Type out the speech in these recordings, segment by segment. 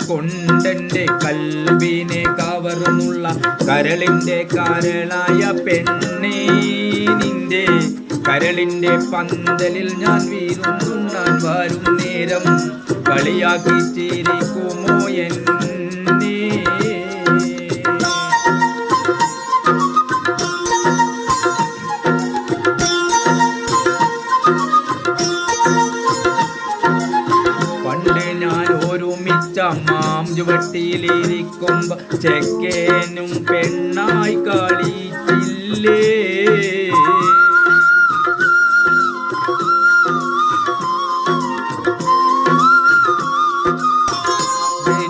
കൊണ്ടെന്റെ കൽബിനെ കവർന്നുള്ള കരളിന്റെ കരളായ പെണ്ണേ, നിന്റെ കരളിന്റെ പന്തലിൽ ഞാൻ വീരുന്നുണ്ണാൻ വരും നേരം കളിയാക്കി ചിരിക്കുമോ എന്നെ? മാം ചുവട്ടിലിരിക്കുമ്പോ ചെക്കേനും പെണ്ണായി കളിച്ചില്ലേ?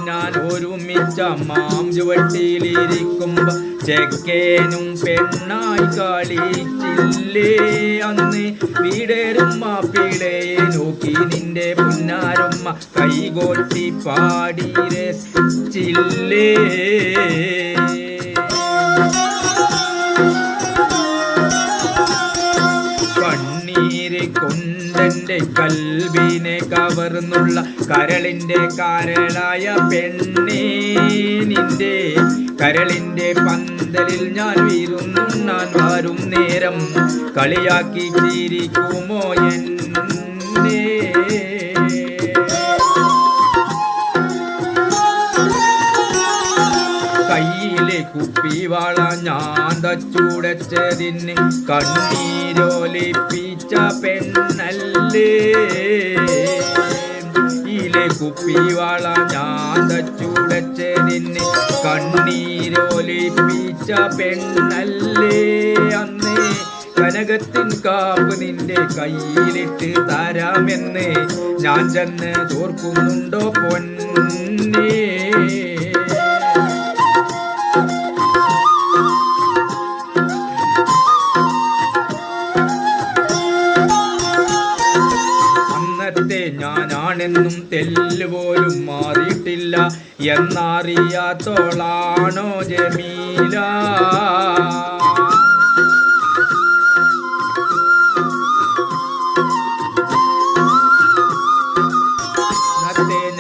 ഞാൻ ഒരുമിച്ച മാം ചുവട്ടിലിരിക്കുമ്പോ ചെക്കേനും പെണ്ണായി കളിച്ചില്ലേ? അന്ന് വീടേറും മാപ്പിളയെ നോക്കി നിന്റെ പുന്നാരമ്മ കൈകോട്ടി പാടി രസിച്ചില്ലേ? കണ്ണീര് കൊണ്ടെന്റെ കൽബിനെ കവർന്നുള്ള കരളിന്റെ കരളായ പെണ്ണേ, നിന്റെ കരളിന്റെ പന്തലിൽ ഞാൻ വീരുന്നുണ്ണാൻ വരും നേരം കളിയാക്കി ചിരിക്കുമോ എന്നെ? കയ്യിലെ കുപ്പിവാള ഞാൻ തച്ചുടച്ചതിന് കണ്ണീരൊലിപ്പിച്ച പെണ്ണല്ലേ? ഇലെ കുപ്പിവാള ഞാൻ തച്ചുടച്ചതിന് കണ്ണീരൊലിപ്പിച്ച പെണ്ണല്ലേ? അന്ന് കനകത്തിൻ കാപ്പ് നിന്റെ കയ്യിലിട്ട് തരാമെന്ന് ഞാൻ ചെന്ന് തോർക്കുന്നുണ്ടോ പൊന്നേ? ഞാനാണെന്നും തെല്ലുപോലും മാറിയിട്ടില്ല എന്നറിയാത്തോളാണോ ജമീല?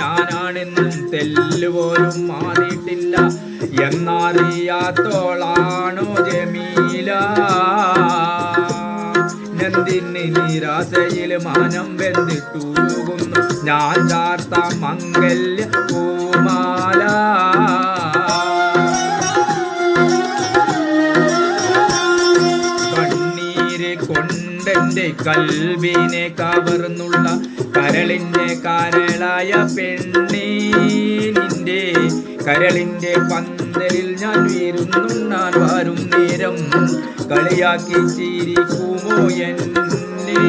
ഞാനാണെന്നും തെല്ലുപോലും മാറിയിട്ടില്ല എന്നറിയാത്തോളാണോ ജമീല? നെന്തിന് നിരാശയിൽ മാനം വെന്തിട്ടുരുകുന്നു ഞാൻ ചാർത്ത മംഗല്യ പൂമാല? കണ്ണീര് കൊണ്ടെന്റെ കൽബിനെ കവർന്നുള്ള കരളിന്റെ കരളായ പെണ്ണേ, നിന്റെ കരളിന്റെ പന്തലിൽ ഞാൻ വീരുന്നുണ്ണാൻ വരും നേരം കളിയാക്കി ചിരിക്കുമോ എന്നെ?